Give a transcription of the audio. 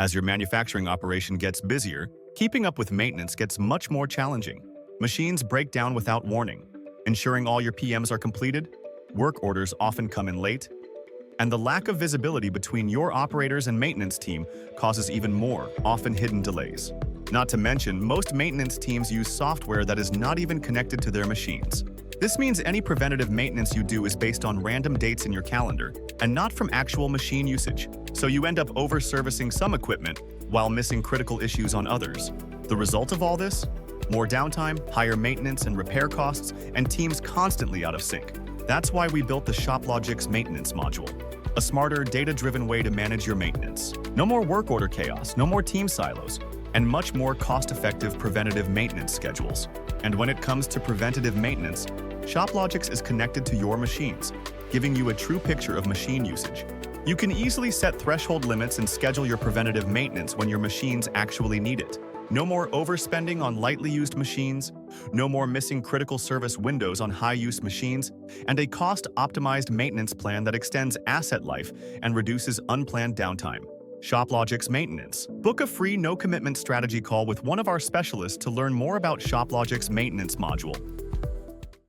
As your manufacturing operation gets busier, keeping up with maintenance gets much more challenging. Machines break down without warning, ensuring all your PMs are completed. Work orders often come in late, and the lack of visibility between your operators and maintenance team causes even more, often hidden delays. Not to mention, most maintenance teams use software that is not even connected to their machines. This means any preventative maintenance you do is based on random dates in your calendar and not from actual machine usage, so you end up over-servicing some equipment while missing critical issues on others. The result of all this? More downtime, higher maintenance and repair costs, and teams constantly out of sync. That's why we built the Shoplogix Maintenance Module, a smarter, data-driven way to manage your maintenance. No more work order chaos, no more team silos, and much more cost-effective preventative maintenance schedules. And when it comes to preventative maintenance, Shoplogix is connected to your machines, giving you a true picture of machine usage. You can easily set threshold limits and schedule your preventative maintenance when your machines actually need it. No more overspending on lightly used machines, no more missing critical service windows on high-use machines, and a cost-optimized maintenance plan that extends asset life and reduces unplanned downtime. Shoplogix Maintenance. Book a free no-commitment strategy call with one of our specialists to learn more about Shoplogix Maintenance Module.